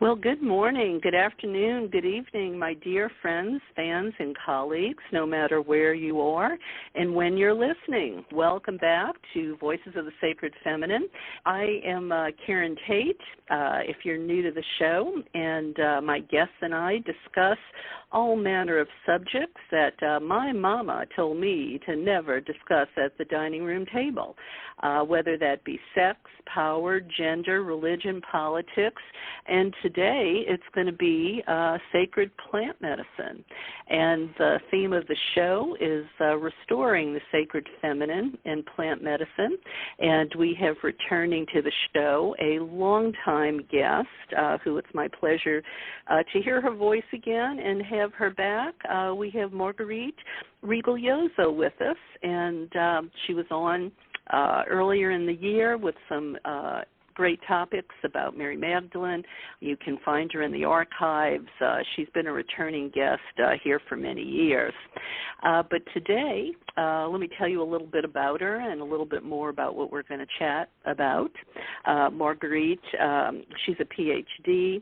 Well, good morning, good afternoon, good evening, my dear friends, fans, and colleagues, no matter where you are and when you're listening. Welcome back to Voices of the Sacred Feminine. I am Karen Tate, if you're new to the show, and my guests and I discuss all manner of subjects that my mama told me to never discuss at the dining room table, whether that be sex, power, gender, religion, politics, and today it's going to be sacred plant medicine. And the theme of the show is restoring the sacred feminine in plant medicine. And we have returning to the show a longtime guest who it's my pleasure to hear her voice again and have her back. We have Marguerite Rigoglioso with us, and she was on earlier in the year with some great topics about Mary Magdalene. You can find her in the archives. She's been a returning guest here for many years. But today, let me tell you a little bit about her and a little bit more about what we're going to chat about. Marguerite, she's a PhD,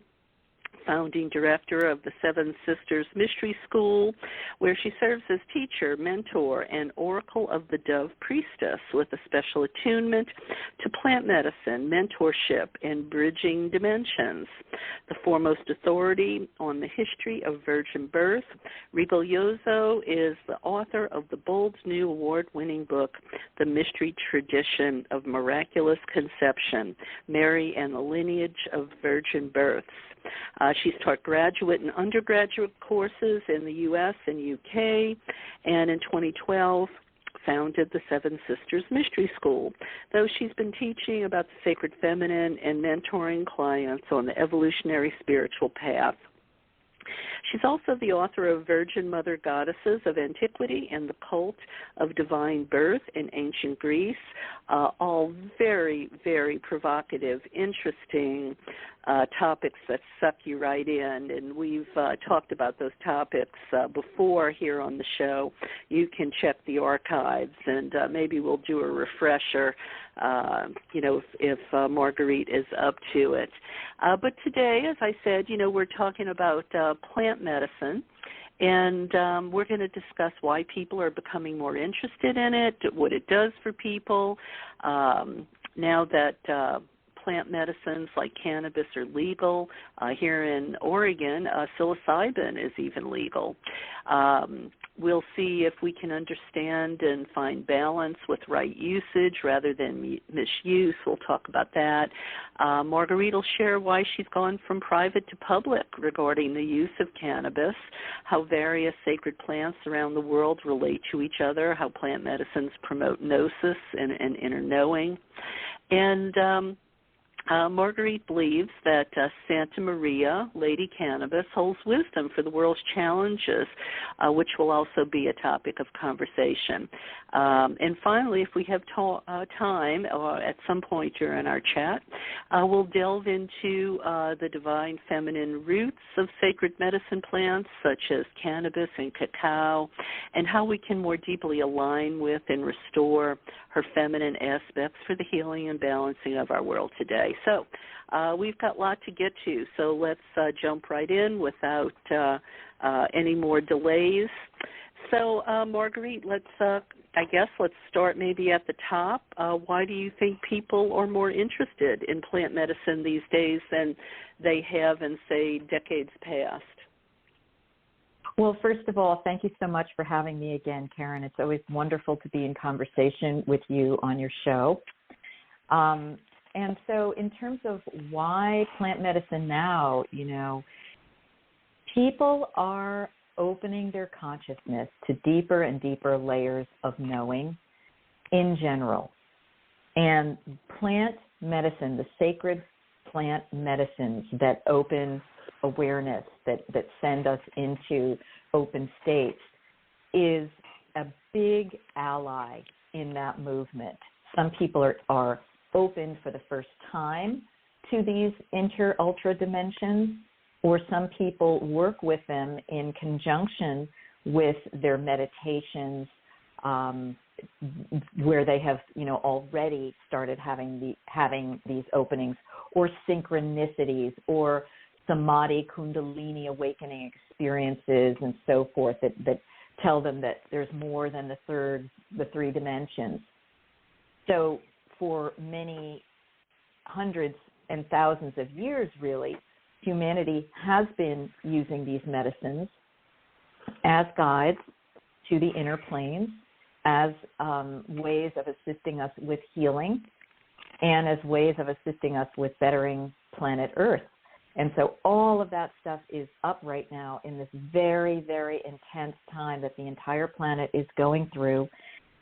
founding director of the Seven Sisters Mystery School, where she serves as teacher, mentor, and Oracle of the Dove Priestess with a special attunement to plant medicine, mentorship, and bridging dimensions. The foremost authority on the history of virgin birth, Rigoglioso is the author of the bold new award-winning book, The Mystery Tradition of Miraculous Conception, Mary and the Lineage of Virgin Births. She's taught graduate and undergraduate courses in the U.S. and U.K., and in 2012 founded the Seven Sisters Mystery School, though she's been teaching about the sacred feminine and mentoring clients on the evolutionary spiritual path. She's also the author of Virgin Mother Goddesses of Antiquity and the Cult of Divine Birth in Ancient Greece, all very, very provocative, interesting topics that suck you right in, and we've talked about those topics before here on the show. You can check the archives, and maybe we'll do a refresher, if Marguerite is up to it. But today, as I said, we're talking about plant medicine, and we're going to discuss why people are becoming more interested in it, what it does for people, now that plant medicines like cannabis are legal. Here in Oregon, psilocybin is even legal. We'll see if we can understand and find balance with right usage rather than misuse. We'll talk about that. Marguerite will share why she's gone from private to public regarding the use of cannabis, how various sacred plants around the world relate to each other, how plant medicines promote gnosis and inner knowing. And Marguerite believes that Santa Maria, Lady Cannabis, holds wisdom for the world's challenges, which will also be a topic of conversation. And finally, if we have time at some point during our chat, we'll delve into the divine feminine roots of sacred medicine plants such as cannabis and cacao, and how we can more deeply align with and restore her feminine aspects for the healing and balancing of our world today. So we've got a lot to get to, so let's jump right in without any more delays. So, Marguerite, let's start maybe at the top. Why do you think people are more interested in plant medicine these days than they have in, say, decades past? Well, first of all, thank you so much for having me again, Karen. It's always wonderful to be in conversation with you on your show. And so in terms of why plant medicine now, people are opening their consciousness to deeper and deeper layers of knowing in general. And plant medicine, the sacred plant medicines that open awareness, that send us into open states, is a big ally in that movement. Some people are open for the first time to these inter-ultra dimensions, or some people work with them in conjunction with their meditations, where they have, already started having these openings, or synchronicities, or samadhi, kundalini awakening experiences and so forth that tell them that there's more than the three dimensions. So for many hundreds and thousands of years, really, humanity has been using these medicines as guides to the inner planes, as ways of assisting us with healing, and as ways of assisting us with bettering planet Earth. And so all of that stuff is up right now in this very, very intense time that the entire planet is going through.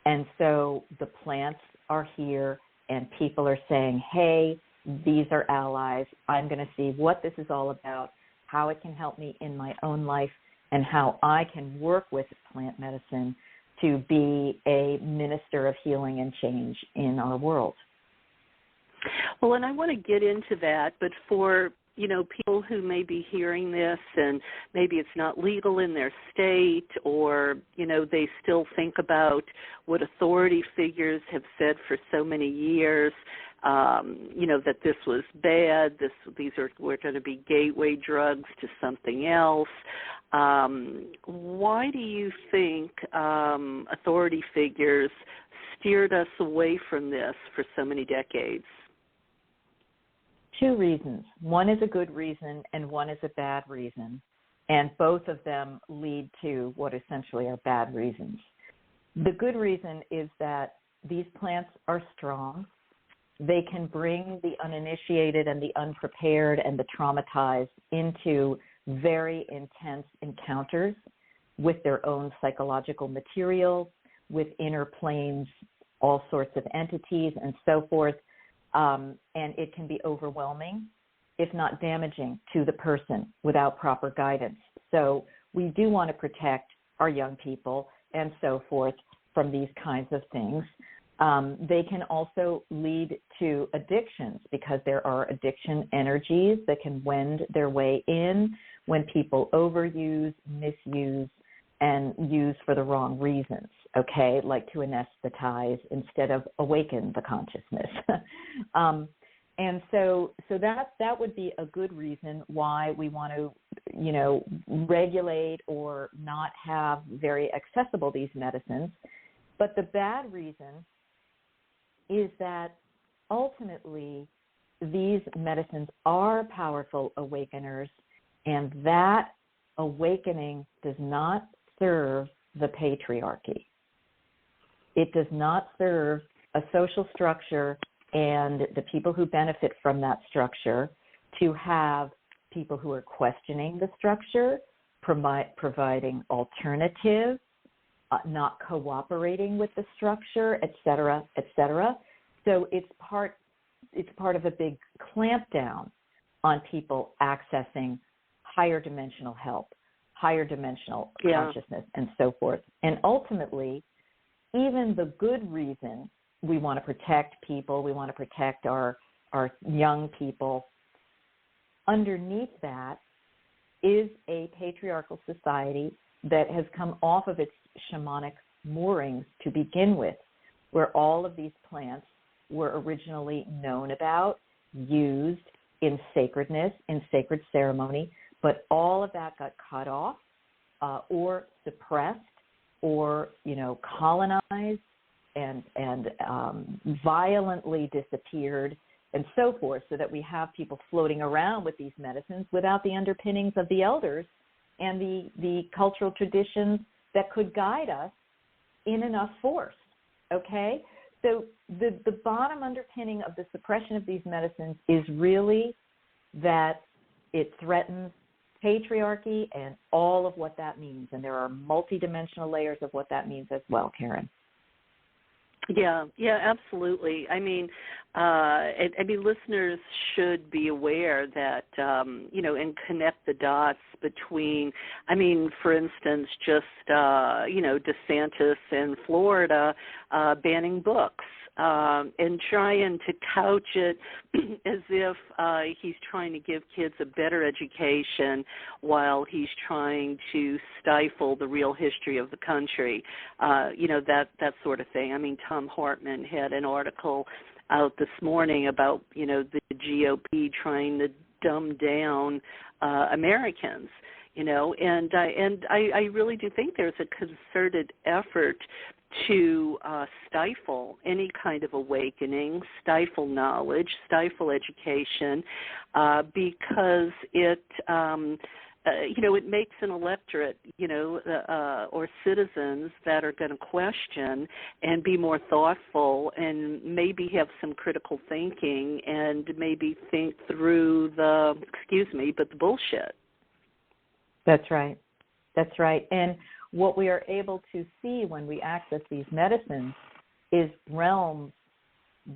And so the plants are here, and people are saying, hey, these are allies. I'm going to see what this is all about, how it can help me in my own life, and how I can work with plant medicine to be a minister of healing and change in our world. Well, and I want to get into that, but for people who may be hearing this and maybe it's not legal in their state, or, they still think about what authority figures have said for so many years, that this was bad, were going to be gateway drugs to something else. Why do you think authority figures steered us away from this for so many decades? Two reasons. One is a good reason and one is a bad reason. And both of them lead to what essentially are bad reasons. The good reason is that these plants are strong. They can bring the uninitiated and the unprepared and the traumatized into very intense encounters with their own psychological material, with inner planes, all sorts of entities and so forth. And it can be overwhelming, if not damaging, to the person without proper guidance. So we do want to protect our young people and so forth from these kinds of things. They can also lead to addictions because there are addiction energies that can wend their way in when people overuse, misuse, and use for the wrong reasons, okay, like to anesthetize instead of awaken the consciousness. And so that would be a good reason why we want to, regulate or not have very accessible these medicines. But the bad reason is that ultimately these medicines are powerful awakeners, and that awakening does not serve the patriarchy. It does not serve a social structure and the people who benefit from that structure to have people who are questioning the structure, providing alternatives, not cooperating with the structure, et cetera, et cetera. So it's part of a big clampdown on people accessing higher dimensional help, higher dimensional consciousness, and so forth. And ultimately, even the good reason we want to protect people, we want to protect our young people, underneath that is a patriarchal society that has come off of its shamanic moorings to begin with, where all of these plants were originally known about, used in sacredness, in sacred ceremony, but all of that got cut off or suppressed or, colonized and violently disappeared and so forth, so that we have people floating around with these medicines without the underpinnings of the elders and the cultural traditions that could guide us in enough force, okay? So the bottom underpinning of the suppression of these medicines is really that it threatens patriarchy and all of what that means. And there are multidimensional layers of what that means as well, Karen. Yeah, absolutely. I mean, listeners should be aware that, and connect the dots between, for instance, just, DeSantis in Florida banning books and trying to couch it as if he's trying to give kids a better education while he's trying to stifle the real history of the country, that sort of thing. Tom Hartman had an article out this morning about, the GOP trying to dumb down Americans. And I really do think there's a concerted effort to stifle any kind of awakening, stifle knowledge, stifle education, because it makes an electorate, or citizens that are going to question and be more thoughtful and maybe have some critical thinking and maybe think through the bullshit. That's right. That's right. And what we are able to see when we access these medicines is realms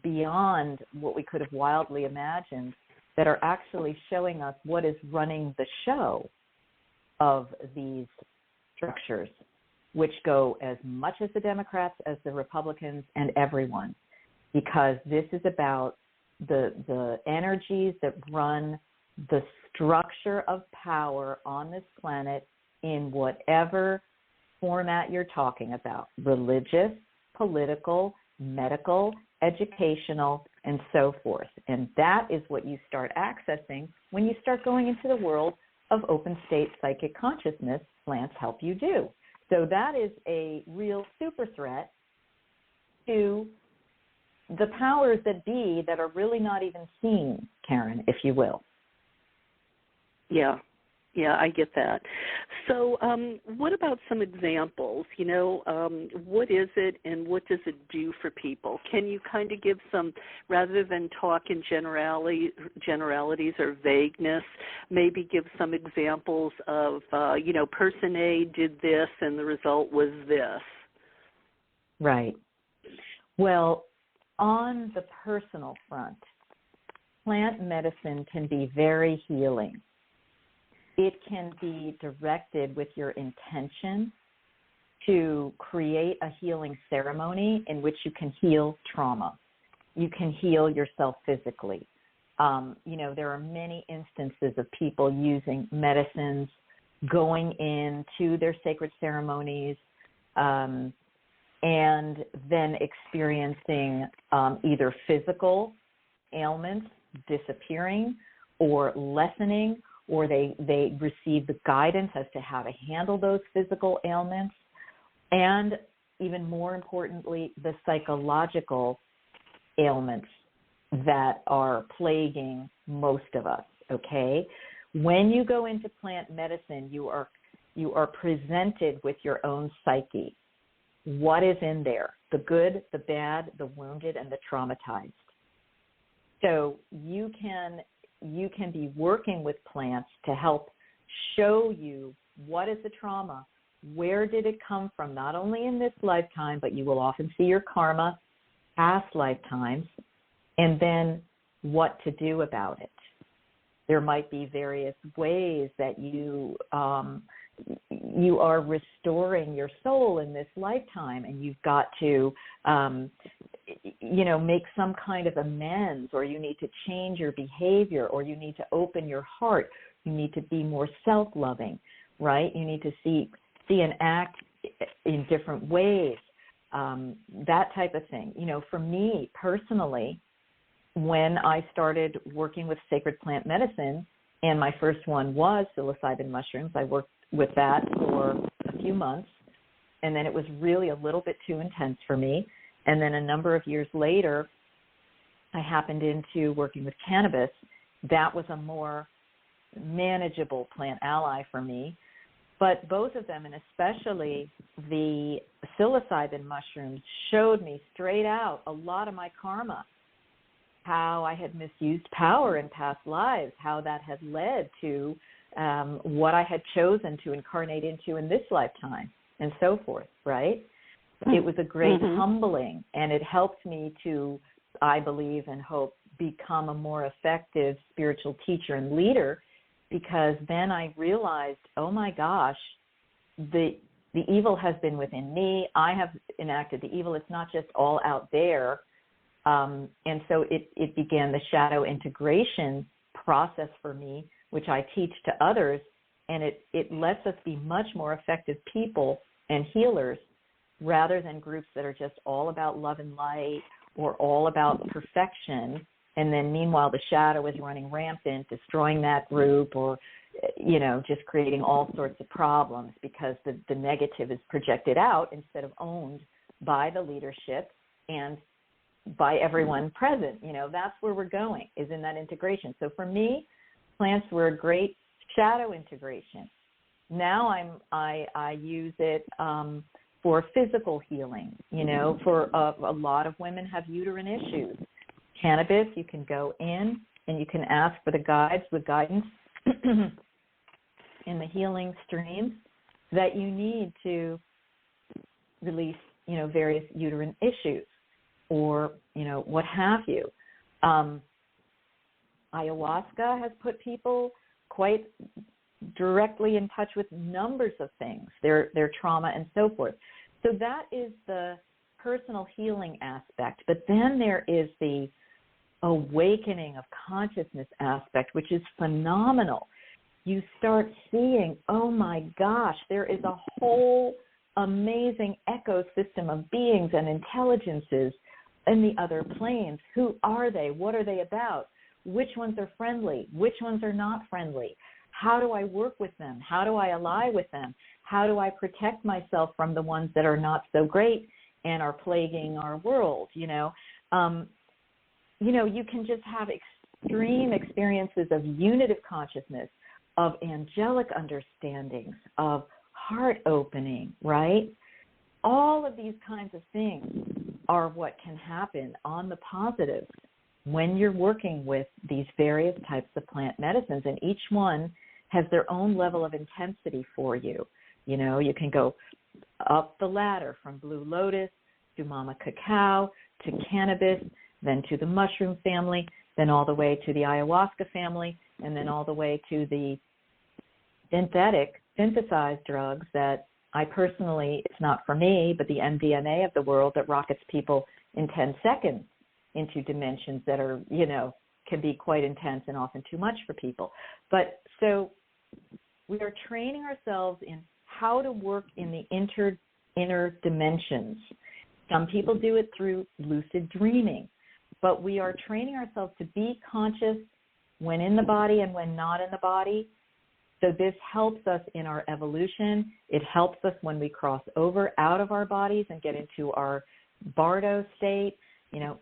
beyond what we could have wildly imagined that are actually showing us what is running the show of these structures, which go as much as the Democrats as the Republicans and everyone, because this is about the energies that run the structure of power on this planet in whatever format you're talking about: religious, political, medical, educational, and so forth. And that is what you start accessing when you start going into the world of open state psychic consciousness. Plants help you do. So that is a real super threat to the powers that be that are really not even seen, Karen, if you will. Yeah, I get that. So what about some examples? What is it and what does it do for people? Can you kind of give some, rather than talk in generalities or vagueness, maybe give some examples of, person A did this and the result was this? Right. Well, on the personal front, plant medicine can be very healing. It can be directed with your intention to create a healing ceremony in which you can heal trauma. You can heal yourself physically. There are many instances of people using medicines, going into their sacred ceremonies, and then experiencing either physical ailments disappearing or lessening, or they receive the guidance as to how to handle those physical ailments, and even more importantly, the psychological ailments that are plaguing most of us, okay? When you go into plant medicine, you are presented with your own psyche. What is in there? The good, the bad, the wounded, and the traumatized. So you can be working with plants to help show you what is the trauma, where did it come from, not only in this lifetime, but you will often see your karma, past lifetimes, and then what to do about it. There might be various ways that you are restoring your soul in this lifetime, and you've got to make some kind of amends, or you need to change your behavior, or you need to open your heart. You need to be more self-loving, right? You need to see and act in different ways, that type of thing. For me personally, when I started working with sacred plant medicine, and my first one was psilocybin mushrooms, I worked with that for a few months, and then it was really a little bit too intense for me. And then a number of years later, I happened into working with cannabis. That was a more manageable plant ally for me. But both of them, and especially the psilocybin mushrooms, showed me straight out a lot of my karma, how I had misused power in past lives, how that had led to what I had chosen to incarnate into in this lifetime, and so forth, right? It was a great humbling, and it helped me to, I believe and hope, become a more effective spiritual teacher and leader, because then I realized, oh my gosh, the evil has been within me. I have enacted the evil. It's not just all out there. And so it began the shadow integration process for me, which I teach to others, and it lets us be much more effective people and healers, rather than groups that are just all about love and light or all about perfection And then meanwhile, the shadow is running rampant, destroying that group, or, just creating all sorts of problems because the negative is projected out instead of owned by the leadership and by everyone present. That's where we're going, is in that integration. So for me, plants were a great shadow integration. Now I use it for physical healing. For a lot of women have uterine issues. Cannabis, you can go in and you can ask for the guidance in the healing streams that you need to release, various uterine issues or, what have you. Ayahuasca has put people quite directly in touch with numbers of things, their trauma and so forth. So that is the personal healing aspect. But then there is the awakening of consciousness aspect, which is phenomenal. You start seeing, oh my gosh, there is a whole amazing ecosystem of beings and intelligences in the other planes. Who are they? What are they about? Which ones are friendly? Which ones are not friendly? How do I work with them? How do I ally with them? How do I protect myself from the ones that are not so great and are plaguing our world? You can just have extreme experiences of unitive consciousness, of angelic understandings, of heart opening, right? All of these kinds of things are what can happen on the positive when you're working with these various types of plant medicines, and each one has their own level of intensity for you. You can go up the ladder from blue lotus to mama cacao to cannabis, then to the mushroom family, then all the way to the ayahuasca family, and then all the way to the synthesized drugs that I personally, it's not for me, but the MDMA of the world that rockets people in 10 seconds into dimensions that are, can be quite intense and often too much for people. But so we are training ourselves in how to work in the inner dimensions. Some people do it through lucid dreaming, but we are training ourselves to be conscious when in the body and when not in the body. So this helps us in our evolution. It helps us when we cross over out of our bodies and get into our bardo state,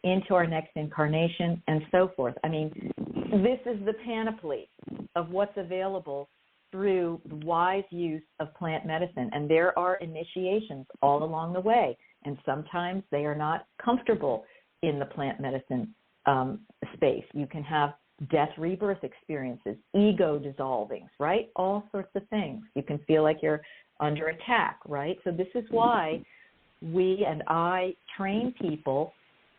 into our next incarnation and so forth. I mean, this is the panoply of what's available through the wise use of plant medicine. And there are initiations all along the way. And sometimes they are not comfortable in the plant medicine space. You can have death rebirth experiences, ego dissolvings, right? All sorts of things. You can feel like you're under attack, right? So this is why we and I train people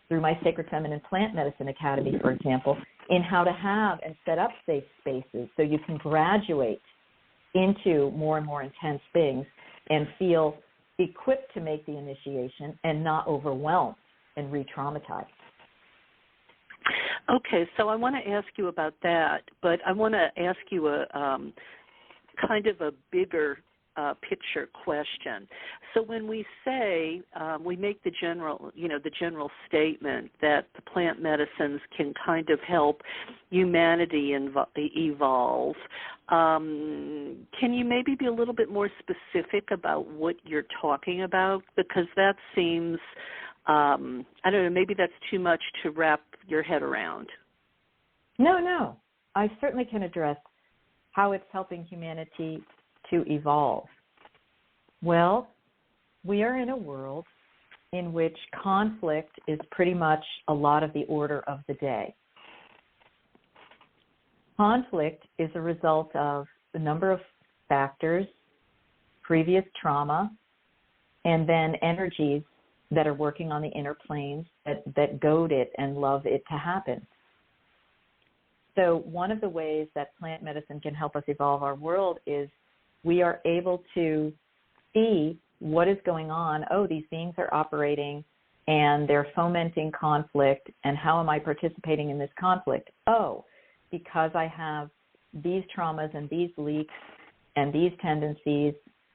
through my Sacred Feminine Plant Medicine Academy, for example, in how to have and set up safe spaces so you can graduate into more and more intense things and feel equipped to make the initiation and not overwhelmed and re-traumatized. Okay, so I want to ask you about that, but I want to ask you a kind of a bigger picture question. So when we say we make the general statement that the plant medicines can kind of help humanity evolve, can you maybe be a little bit more specific about what you're talking about? Because that seems, I don't know, maybe that's too much to wrap your head around. No. I certainly can address how it's helping humanity to evolve. Well, we are in a world in which conflict is pretty much a lot of the order of the day. Conflict is a result of a number of factors, previous trauma, and then energies that are working on the inner planes that goad it and love it to happen. So one of the ways that plant medicine can help us evolve our world is we are able to see what is going on. Oh, these beings are operating and they're fomenting conflict, and how am I participating in this conflict? Oh, because I have these traumas and these leaks and these tendencies,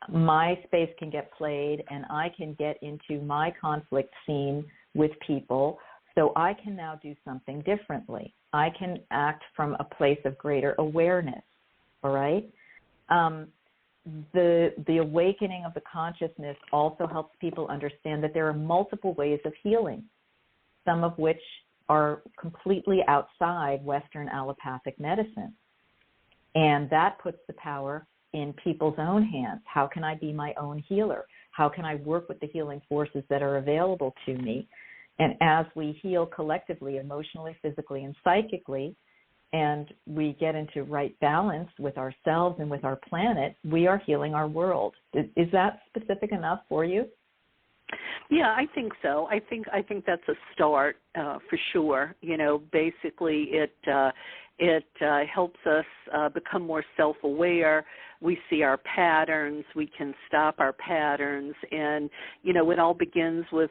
my space can get played and I can get into my conflict scene with people So I can now do something differently. I can act from a place of greater awareness, all right? The awakening of the consciousness also helps people understand that there are multiple ways of healing, some of which are completely outside Western allopathic medicine. And that puts the power in people's own hands. How can I be my own healer? How can I work with the healing forces that are available to me? And as we heal collectively, emotionally, physically, and psychically, and we get into right balance with ourselves and with our planet, we are healing our world. Is that specific enough for you? Yeah, I think so. I think that's a start for sure. Basically it helps us become more self-aware. We see our patterns. We can stop our patterns, and it all begins with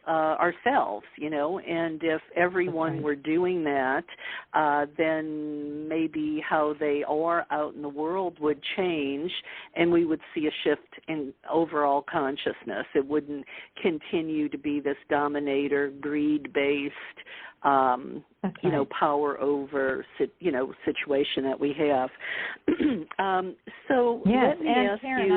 ourselves. And if everyone were doing that, then maybe how they are out in the world would change, and we would see a shift in overall consciousness. It wouldn't continue to be this dominator, greed-based, power over, situation that we have. So yes, let me and ask Karen, you.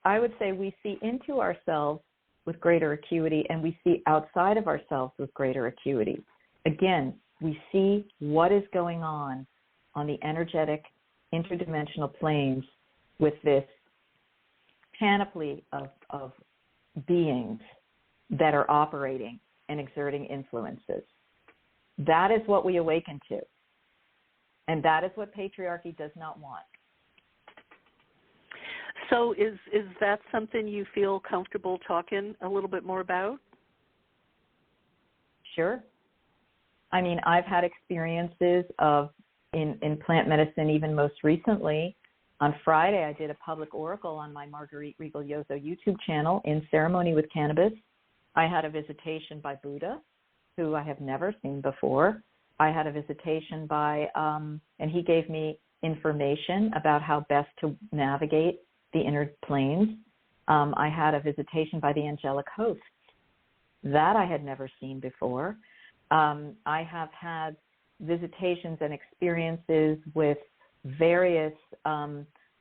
I would say we see into ourselves with greater acuity, and we see outside of ourselves with greater acuity. Again, we see what is going on the energetic interdimensional planes with this panoply of beings that are operating and exerting influences. That is what we awaken to. And that is what patriarchy does not want. So is that something you feel comfortable talking a little bit more about? Sure. I mean, I've had experiences in plant medicine, even most recently. On Friday, I did a public oracle on my Marguerite Rigoglioso YouTube channel in ceremony with cannabis. I had a visitation by Buddha, who I have never seen before. I had a visitation by, and he gave me information about how best to navigate the inner planes. I had a visitation by the angelic hosts. That I had never seen before. I have had visitations and experiences with various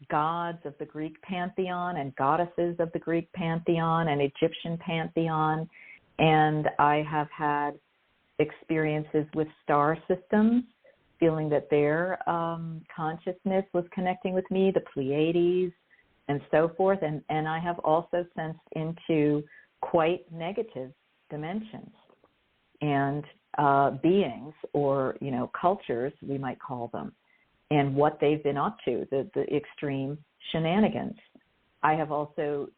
gods of the Greek pantheon and goddesses of the Greek pantheon and Egyptian pantheon. And I have had experiences with star systems, feeling that their consciousness was connecting with me, the Pleiades, and so forth. And I have also sensed into quite negative dimensions and beings, or, cultures, we might call them, and what they've been up to, the extreme shenanigans. I have also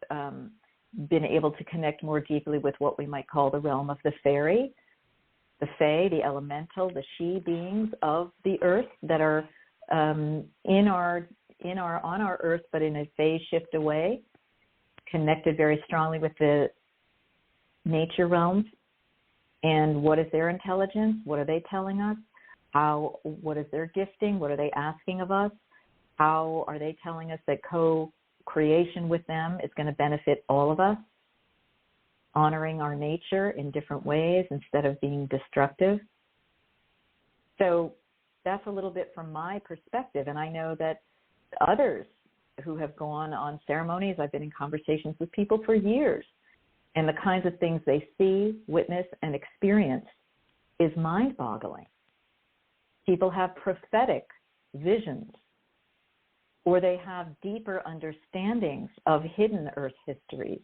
been able to connect more deeply with what we might call the realm of the fairy, the fae, the elemental, the she beings of the earth that are on our earth, but in a phase shift away, connected very strongly with the nature realms. And what is their intelligence? What are they telling us? What is their gifting? What are they asking of us? How are they telling us that co-creation with them is going to benefit all of us? Honoring our nature in different ways instead of being destructive. So that's a little bit from my perspective. And I know that others who have gone on ceremonies, I've been in conversations with people for years, and the kinds of things they see, witness, and experience is mind-boggling. People have prophetic visions, or they have deeper understandings of hidden earth histories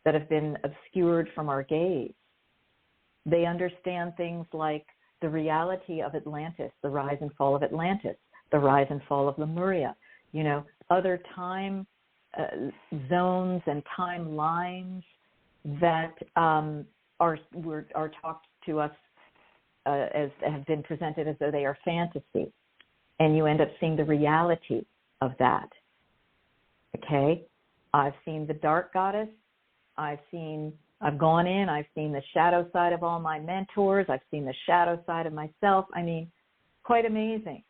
that have been obscured from our gaze. They understand things like the reality of Atlantis, the rise and fall of Atlantis, the rise and fall of Lemuria, other time zones and timelines that are talked to us as have been presented as though they are fantasy, and you end up seeing the reality of that. Okay, I've seen the dark goddess. I've gone in. I've seen the shadow side of all my mentors. I've seen the shadow side of myself. I mean, quite amazing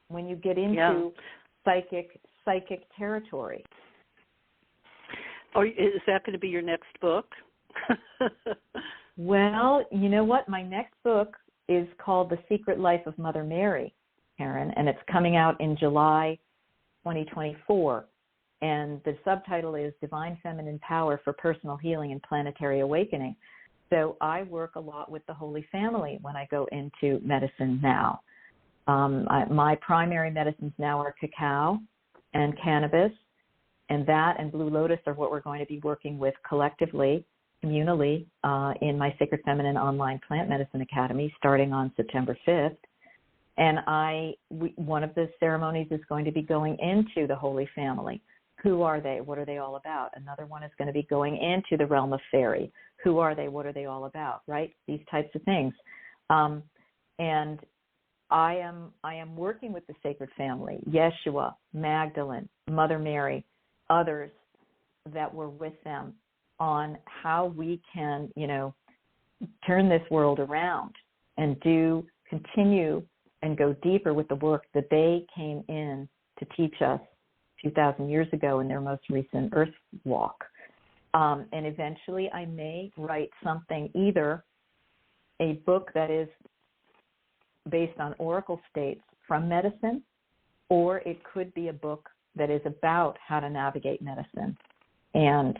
when you get into psychic territory. Or is that going to be your next book? Well, you know what? My next book is called The Secret Life of Mother Mary, Karen, and it's coming out in July 2024. And the subtitle is Divine Feminine Power for Personal Healing and Planetary Awakening. So I work a lot with the Holy Family when I go into medicine now. My primary medicines now are cacao and cannabis, and that and Blue Lotus are what we're going to be working with collectively, communally, in my Sacred Feminine Online Plant Medicine Academy starting on September 5th. And one of the ceremonies is going to be going into the Holy Family. Who are they? What are they all about? Another one is going to be going into the realm of fairy. Who are they? What are they all about? Right? These types of things. And I am working with the Sacred Family, Yeshua, Magdalene, Mother Mary, others that were with them on how we can, turn this world around and continue and go deeper with the work that they came in to teach us 2,000 years ago in their most recent Earth walk. And eventually I may write something, either a book that is based on oracle states from medicine, or it could be a book that is about how to navigate medicine and,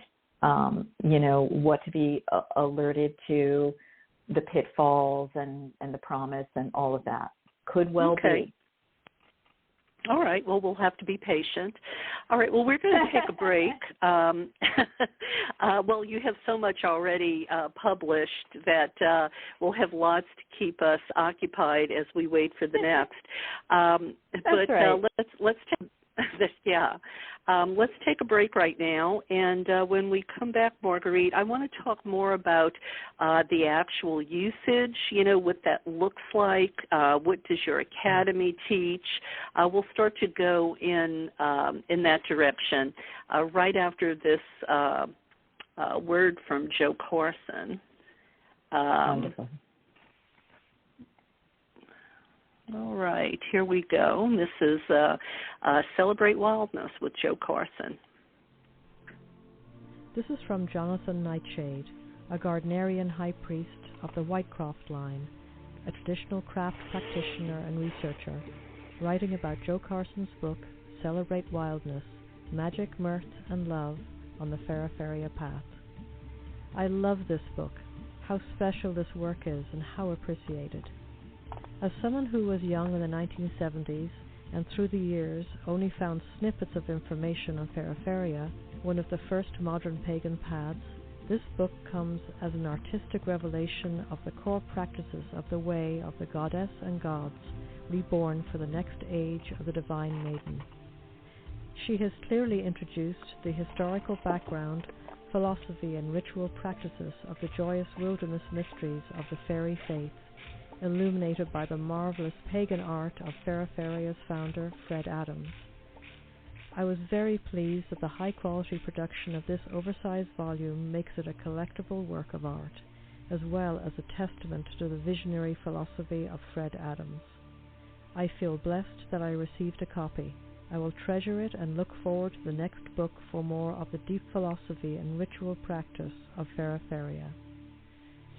what to be alerted to, the pitfalls and the promise and all of that. Could well be. All right. Well, we'll have to be patient. All right. Well, we're going to take a break. Well, you have so much already published that we'll have lots to keep us occupied as we wait for the next. But right. Let's take let's take a break right now, and when we come back, Marguerite, I want to talk more about the actual usage, what that looks like, what does your academy teach. We'll start to go in that direction right after this word from Joe Carson. Wonderful. All right, here we go. This is Celebrate Wildness with Joe Carson. This is from Jonathan Nightshade, a Gardnerian high priest of the Whitecroft line, a traditional craft practitioner and researcher, writing about Joe Carson's book, Celebrate Wildness, Magic, Mirth, and Love on the Feraferia Path. I love this book, how special this work is, and how appreciated. As someone who was young in the 1970s and through the years only found snippets of information on Feraferia, one of the first modern pagan paths, this book comes as an artistic revelation of the core practices of the way of the goddess and gods reborn for the next age of the Divine Maiden. She has clearly introduced the historical background, philosophy and ritual practices of the joyous wilderness mysteries of the fairy faith, illuminated by the marvelous pagan art of Feraferia's founder, Fred Adams. I was very pleased that the high-quality production of this oversized volume makes it a collectible work of art, as well as a testament to the visionary philosophy of Fred Adams. I feel blessed that I received a copy. I will treasure it and look forward to the next book for more of the deep philosophy and ritual practice of Feraferia.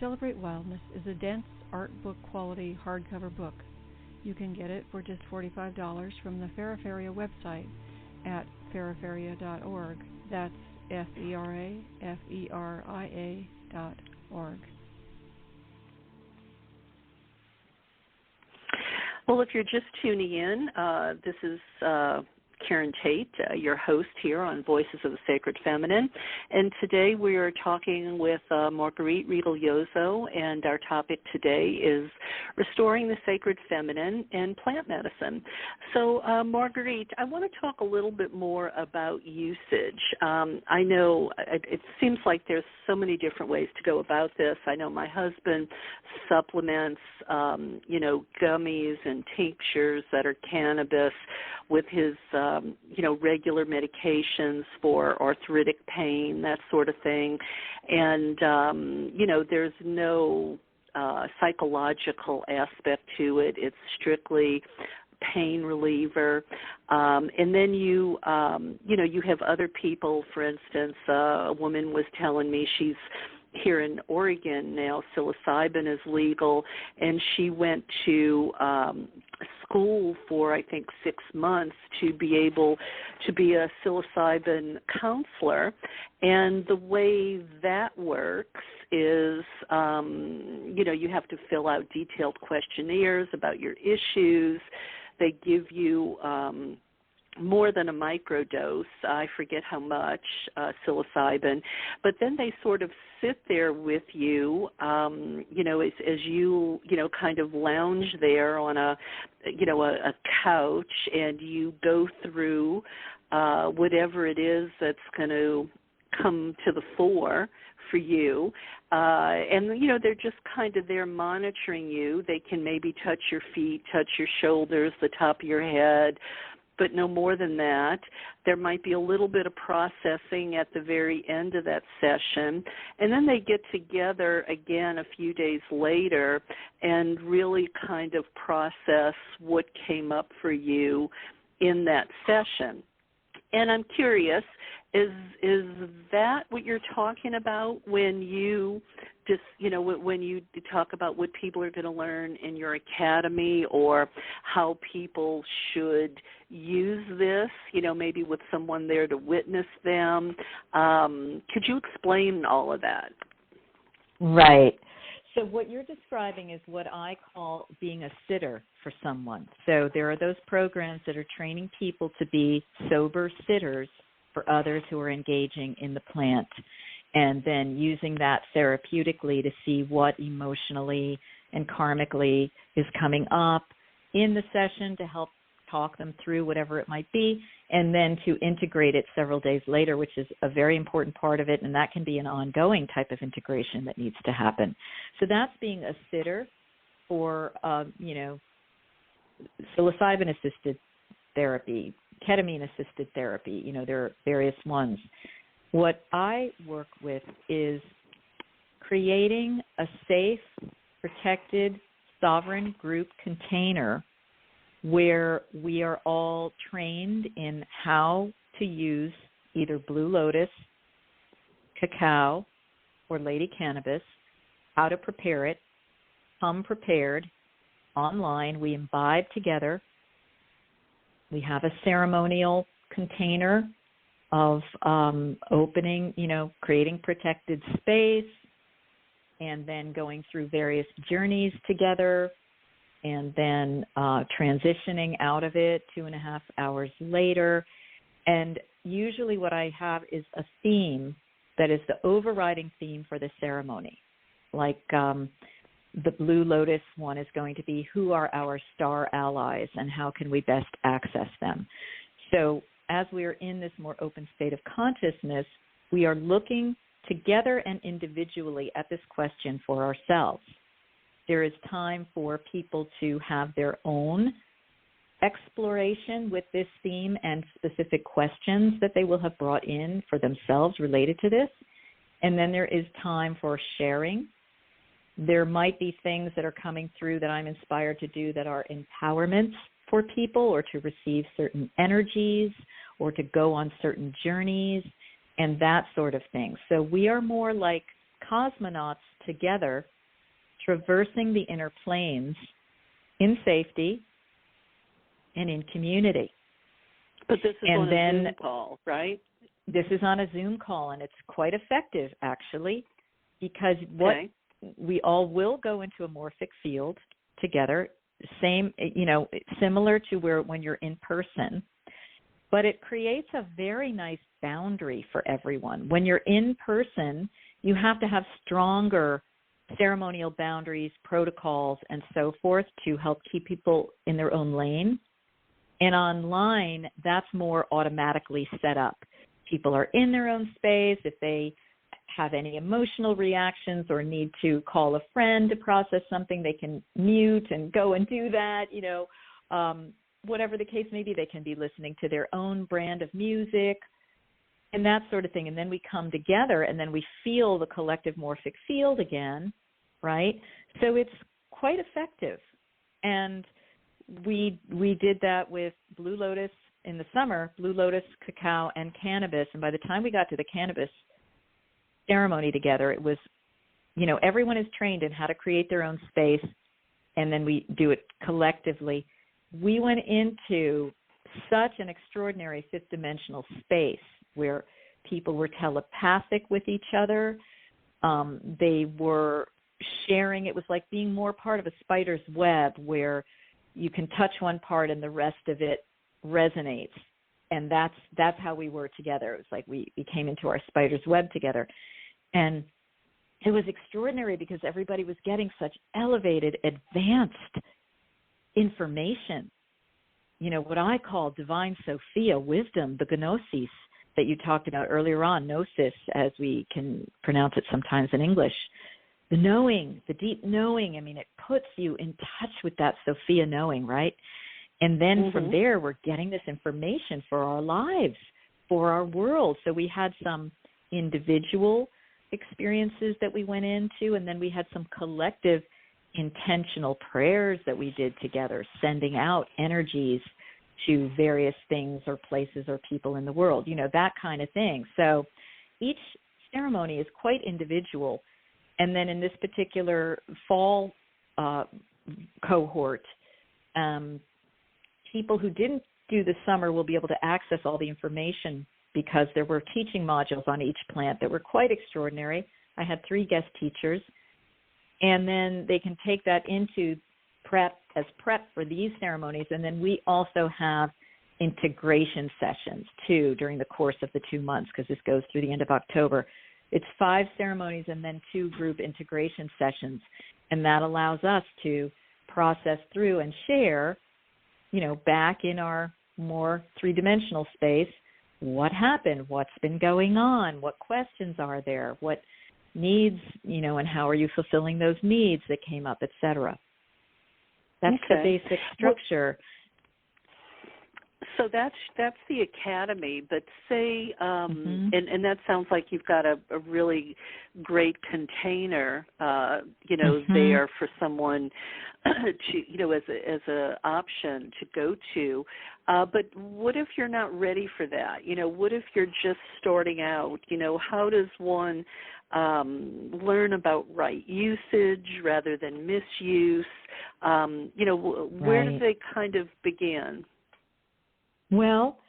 Celebrate Wildness is a dense art book quality hardcover book. You can get it for just $45 from the Feraferia website at feraferia.org. That's FERAFERIA.org. Well, if you're just tuning in, this is Karen Tate, your host here on Voices of the Sacred Feminine, and today we are talking with Marguerite Rigoglioso, and our topic today is restoring the sacred feminine and plant medicine. So, Marguerite, I want to talk a little bit more about usage. I know it seems like there's so many different ways to go about this. I know my husband supplements, gummies and tinctures that are cannabis with his, regular medications for arthritic pain, that sort of thing. And, there's no psychological aspect to it. It's strictly pain reliever. And then you have other people, for instance, a woman was telling me she's here in Oregon now, psilocybin is legal, and she went to school for, I think, 6 months to be able to be a psilocybin counselor. And the way that works is, you have to fill out detailed questionnaires about your issues. They give you more than a microdose, I forget how much, psilocybin, but then they sort of sit there with you, as you, kind of lounge there on a couch, and you go through whatever it is that's going to come to the fore for you. And, they're just kind of there monitoring you. They can maybe touch your feet, touch your shoulders, the top of your head, but no more than that. There might be a little bit of processing at the very end of that session, and then they get together again a few days later and really kind of process what came up for you in that session. And I'm curious, is that what you're talking about when you just, when you talk about what people are going to learn in your academy, or how people should use this, maybe with someone there to witness them? Could you explain all of that? Right. So what you're describing is what I call being a sitter for someone. So there are those programs that are training people to be sober sitters for others who are engaging in the plant, and then using that therapeutically to see what emotionally and karmically is coming up in the session to help talk them through whatever it might be, and then to integrate it several days later, which is a very important part of it, and that can be an ongoing type of integration that needs to happen. So that's being a sitter for, psilocybin-assisted therapy, ketamine-assisted therapy, there are various ones. What I work with is creating a safe, protected, sovereign group container where we are all trained in how to use either Blue Lotus, cacao, or Lady Cannabis, how to prepare it, come prepared. Online, we imbibe together. We have a ceremonial container of opening, creating protected space, and then going through various journeys together, and then transitioning out of it 2.5 hours later. And usually what I have is a theme that is the overriding theme for the ceremony. Like the Blue Lotus one is going to be, who are our star allies and how can we best access them? So as we are in this more open state of consciousness, we are looking together and individually at this question for ourselves. There is time for people to have their own exploration with this theme and specific questions that they will have brought in for themselves related to this. And then there is time for sharing. There might be things that are coming through that I'm inspired to do that are empowerments for people, or to receive certain energies, or to go on certain journeys, and that sort of thing. So we are more like cosmonauts together, traversing the inner planes in safety and in community. But this is on a Zoom call, right? This is on a Zoom call, and it's quite effective, actually, because we all will go into a morphic field together, similar to when you're in person, but it creates a very nice boundary for everyone. When you're in person, you have to have stronger ceremonial boundaries, protocols, and so forth to help keep people in their own lane. And online, that's more automatically set up. People are in their own space. If they have any emotional reactions or need to call a friend to process something, they can mute and go and do that. Whatever the case may be, they can be listening to their own brand of music and that sort of thing. And then we come together and then we feel the collective morphic field again, right? So it's quite effective. And we did that with Blue Lotus in the summer, Blue Lotus, cacao, and cannabis. And by the time we got to the cannabis ceremony together, it was everyone is trained in how to create their own space, and then we do it collectively. We went into such an extraordinary fifth-dimensional space where people were telepathic with each other. They were sharing. It was like being more part of a spider's web where you can touch one part and the rest of it resonates. And that's how we were together. It was like we came into our spider's web together. And it was extraordinary because everybody was getting such elevated, advanced information. What I call divine Sophia, wisdom, the gnosis that you talked about earlier on, gnosis, as we can pronounce it sometimes in English. The knowing, the deep knowing, it puts you in touch with that Sophia knowing, right? And then from there, we're getting this information for our lives, for our world. So we had some individual experiences that we went into, and then we had some collective intentional prayers that we did together, sending out energies to various things or places or people in the world, that kind of thing. So each ceremony is quite individual. And then in this particular fall cohort, people who didn't do the summer will be able to access all the information because there were teaching modules on each plant that were quite extraordinary. I had 3 guest teachers, and then they can take that into prep for these ceremonies. And then we also have integration sessions too during the course of the 2 months, because this goes through the end of October. It's 5 ceremonies and then 2 group integration sessions. And that allows us to process through and share, back in our more 3-dimensional space, what happened, what's been going on, what questions are there, what needs, and how are you fulfilling those needs that came up, et cetera. That's the basic structure. So that's the academy, but say, and that sounds like you've got a really great container, there for someone to, as a option to go to. But what if you're not ready for that? What if you're just starting out? How does one learn about right usage rather than misuse? Where do they kind of begin? Well,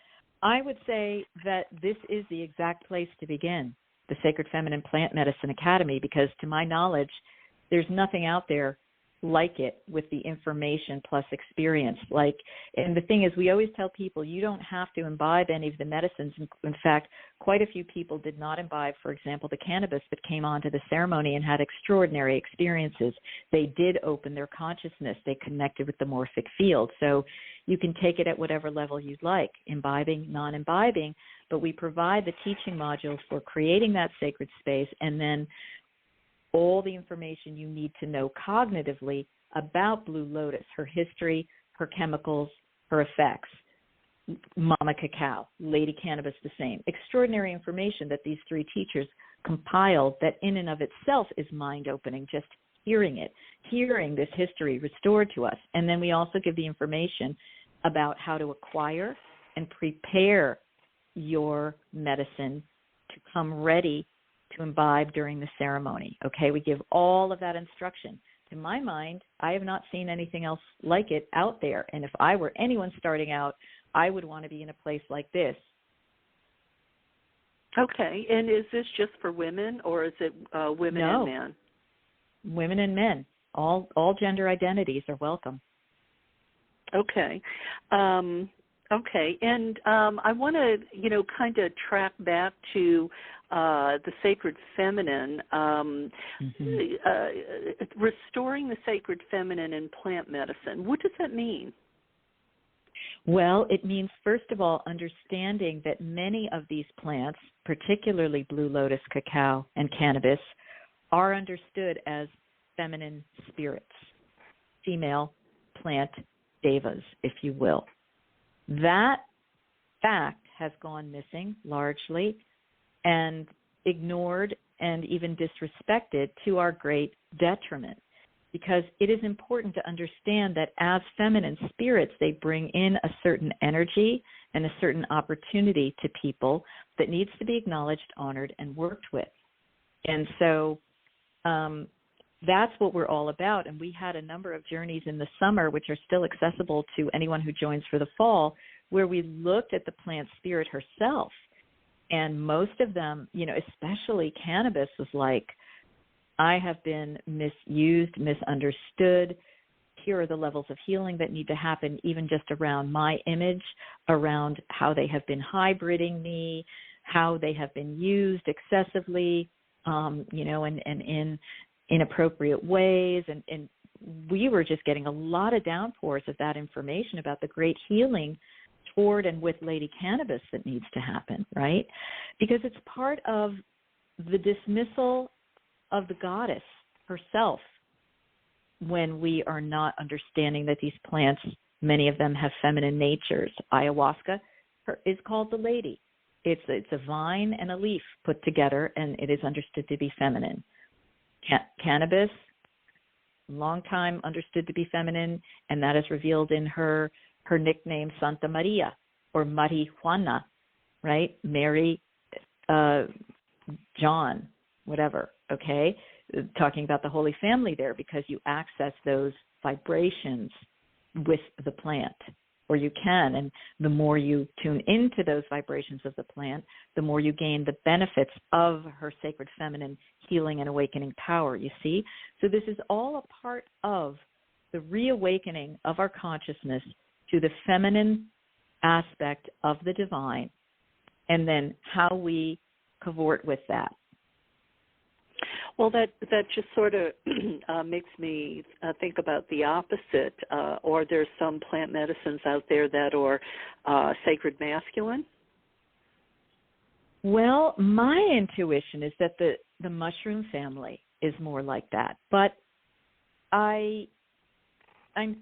I would say that this is the exact place to begin, the Sacred Feminine Plant Medicine Academy, because to my knowledge, there's nothing out there like it with the information plus experience. And the thing is, we always tell people you don't have to imbibe any of the medicines. In fact, quite a few people did not imbibe, for example, the cannabis, but came on to the ceremony and had extraordinary experiences. They did open their consciousness. They connected with the morphic field. So you can take it at whatever level you'd like, imbibing, non-imbibing, but we provide the teaching modules for creating that sacred space, and then all the information you need to know cognitively about Blue Lotus, her history, her chemicals, her effects. Mama Cacao, Lady Cannabis the same. Extraordinary information that these 3 teachers compiled that in and of itself is mind-opening, just hearing it, hearing this history restored to us. And then we also give the information about how to acquire and prepare your medicine to come ready to imbibe during the ceremony. Okay, we give all of that instruction. To my mind, I have not seen anything else like it out there. And if I were anyone starting out, I would want to be in a place like this. Okay, and is this just for women, or is it women and men? Women and men. All gender identities are welcome. Okay. Okay, and I want to, kind of track back to the sacred feminine, restoring the sacred feminine in plant medicine. What does that mean? Well, it means, first of all, understanding that many of these plants, particularly Blue Lotus, cacao, and cannabis, are understood as feminine spirits, female plant devas, if you will. That fact has gone missing largely and ignored and even disrespected to our great detriment, because it is important to understand that as feminine spirits, they bring in a certain energy and a certain opportunity to people that needs to be acknowledged, honored, and worked with. And so that's what we're all about. And we had a number of journeys in the summer, which are still accessible to anyone who joins for the fall, where we looked at the plant spirit herself. And most of them, especially cannabis, was like, I have been misused, misunderstood. Here are the levels of healing that need to happen, even just around my image, around how they have been hybriding me, how they have been used excessively, and in inappropriate ways. And we were just getting a lot of downpours of that information about the great healing toward and with Lady Cannabis that needs to happen, right? Because it's part of the dismissal of the goddess herself when we are not understanding that these plants, many of them have feminine natures. Ayahuasca is called the lady. It's a vine and a leaf put together, and it is understood to be feminine. Cannabis, long time understood to be feminine, and that is revealed in her nickname Santa Maria or Marijuana, right? Mary, John, whatever, okay? Talking about the Holy Family there, because you access those vibrations with the plant, or you can, and the more you tune into those vibrations of the plant, the more you gain the benefits of her sacred feminine healing and awakening power, you see? So this is all a part of the reawakening of our consciousness to the feminine aspect of the divine, and then how we cavort with that. Well, that just sort of makes me think about the opposite. Or there's some plant medicines out there that are sacred masculine? Well, my intuition is that the mushroom family is more like that. But I'm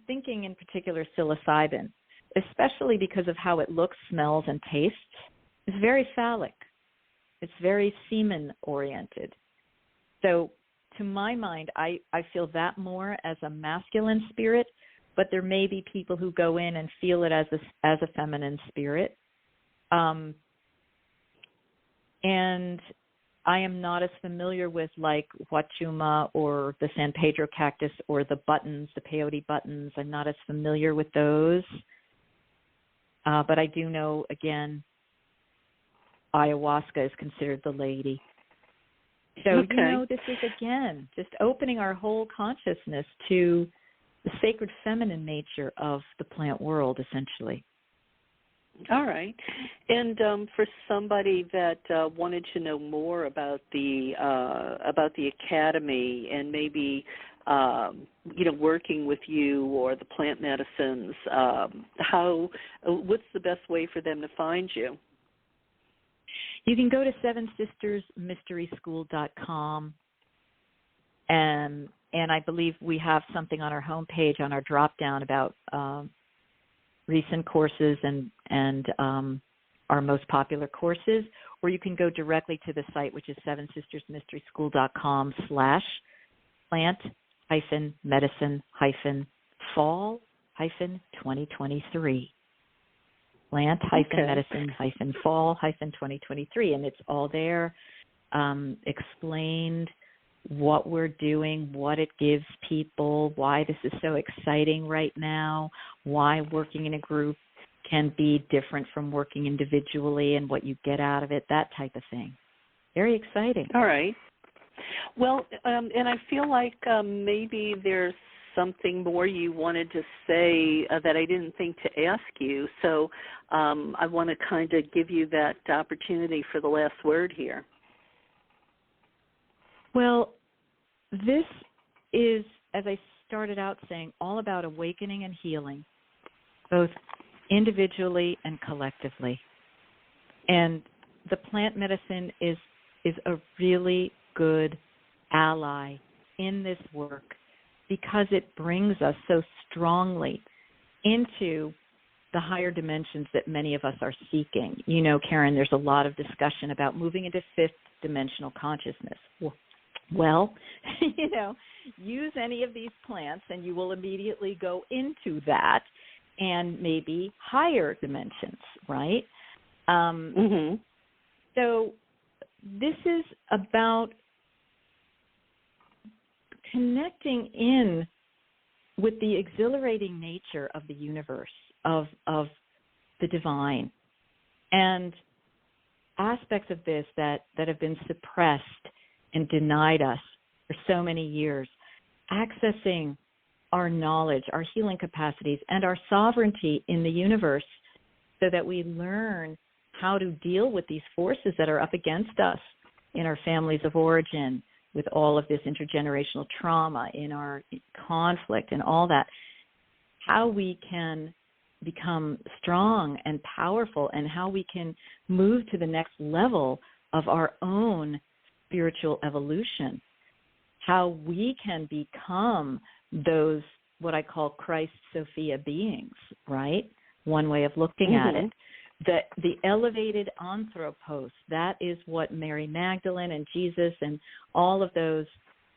thinking in particular psilocybin, especially because of how it looks, smells, and tastes. It's very phallic. It's very semen-oriented. So to my mind, I feel that more as a masculine spirit, but there may be people who go in and feel it as a feminine spirit. And I am not as familiar with like Huachuma or the San Pedro cactus or the buttons, the peyote buttons. I'm not as familiar with those. But I do know, again, ayahuasca is considered the lady. So, okay. This is, again, just opening our whole consciousness to the sacred feminine nature of the plant world, essentially. All right. And for somebody that wanted to know more about the academy and maybe working with you or the plant medicines, what's the best way for them to find you? You can go to sevensistersmysteryschool.com, and I believe we have something on our homepage on our drop-down about recent courses and our most popular courses, or you can go directly to the site, which is sevensistersmysteryschool.com/plant-medicine-fall-2023. Plant-medicine-fall-2023, and it's all there, explained what we're doing, what it gives people, why this is so exciting right now, why working in a group can be different from working individually and what you get out of it, that type of thing. Very exciting. All right. Well, and I feel like maybe there's something more you wanted to say that I didn't think to ask you. So I want to kind of give you that opportunity for the last word here. Well, this is, as I started out saying, all about awakening and healing, both individually and collectively. And the plant medicine is a really good ally in this work, because it brings us so strongly into the higher dimensions that many of us are seeking. Karen, there's a lot of discussion about moving into fifth dimensional consciousness. Well, use any of these plants and you will immediately go into that and maybe higher dimensions, right? So this is about connecting in with the exhilarating nature of the universe, of the divine, and aspects of this that have been suppressed and denied us for so many years, accessing our knowledge, our healing capacities, and our sovereignty in the universe so that we learn how to deal with these forces that are up against us in our families of origin, with all of this intergenerational trauma, in our conflict and all that, how we can become strong and powerful, and how we can move to the next level of our own spiritual evolution, how we can become those, what I call Christ Sophia beings, right? One way of looking at it. The elevated anthropos, that is what Mary Magdalene and Jesus and all of those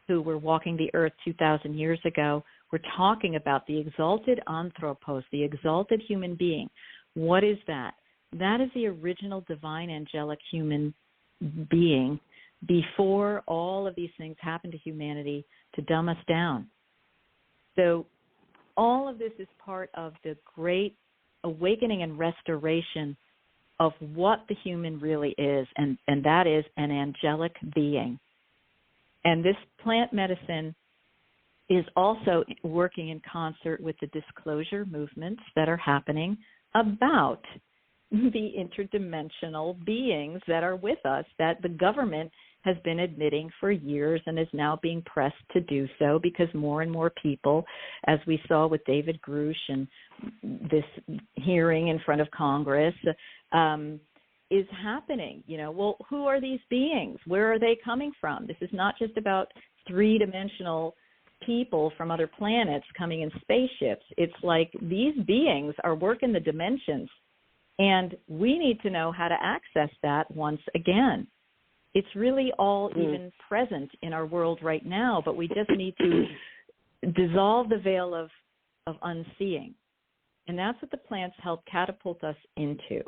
who were walking the earth 2,000 years ago were talking about, the exalted anthropos, the exalted human being. What is that? That is the original divine angelic human being before all of these things happened to humanity to dumb us down. So all of this is part of the great awakening and restoration of what the human really is, and that is an angelic being. And this plant medicine is also working in concert with the disclosure movements that are happening about the interdimensional beings that are with us, that the government has been admitting for years and is now being pressed to do so, because more and more people, as we saw with David Grush and this hearing in front of Congress, is happening. You know, well, who are these beings? Where are they coming from? This is not just about three-dimensional people from other planets coming in spaceships. It's like these beings are working the dimensions, and we need to know how to access that once again. It's really all even present in our world right now, but we just need to dissolve the veil of unseeing. And that's what the plants help catapult us into.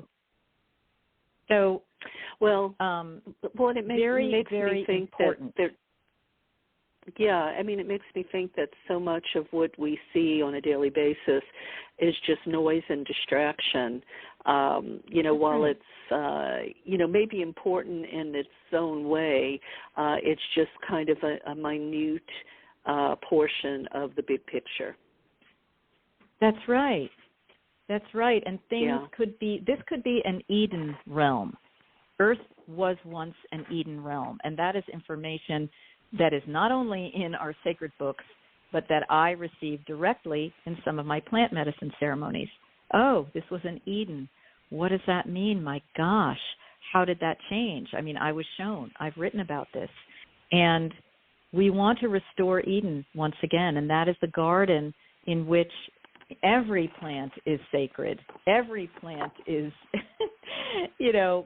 So, it makes me think important. It makes me think that so much of what we see on a daily basis is just noise and distraction. While it's, maybe important in its own way, it's just kind of a minute portion of the big picture. That's right. That's right. And things could be an Eden realm. Earth was once an Eden realm, and that is information that is not only in our sacred books, but that I received directly in some of my plant medicine ceremonies. Oh, this was an Eden. What does that mean? My gosh, how did that change? I mean, I was shown. I've written about this. And we want to restore Eden once again, and that is the garden in which every plant is sacred. Every plant is,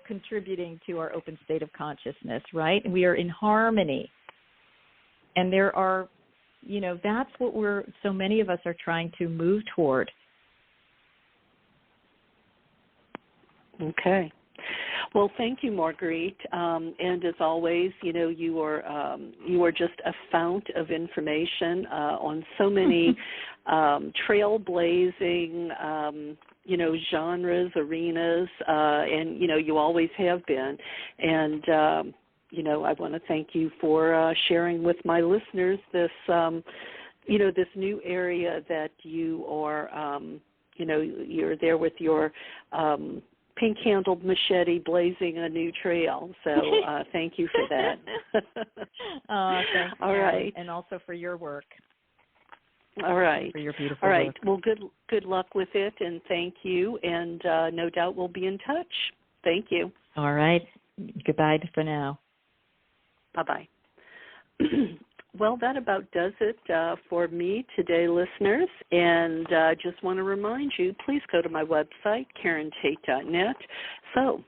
contributing to our open state of consciousness, right? We are in harmony. And there are, that's what so many of us are trying to move toward. Okay. Well, thank you, Marguerite. And as always, you are just a fount of information on so many trailblazing, genres, arenas, and you always have been. And I want to thank you for sharing with my listeners this, this new area that you are, you're there with your pink-handled machete blazing a new trail. So thank you for that. Thank you. All right. And also for your work. All right. For your beautiful All right. work. Well, good luck with it, and thank you. And no doubt we'll be in touch. Thank you. All right. Goodbye for now. Bye-bye. Well, that about does it for me today, listeners. And just want to remind you, please go to my website, KarenTate.net. So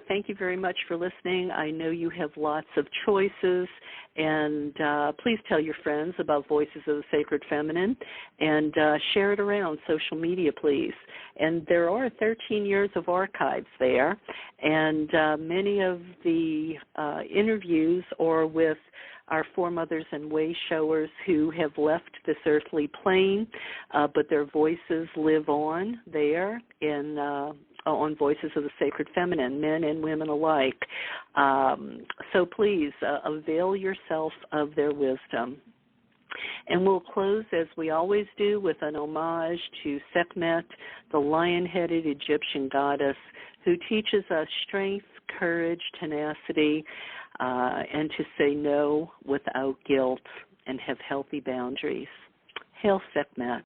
thank you very much for listening. I know you have lots of choices. And please tell your friends about Voices of the Sacred Feminine, and share it around social media, please. And there are 13 years of archives there, and many of the interviews are with our foremothers and way showers who have left this earthly plane, but their voices live on there on Voices of the Sacred Feminine, men and women alike. So please avail yourself of their wisdom. And we'll close, as we always do, with an homage to Sekhmet, the lion-headed Egyptian goddess, who teaches us strength, courage, tenacity, and to say no without guilt and have healthy boundaries. Hail Sekhmet.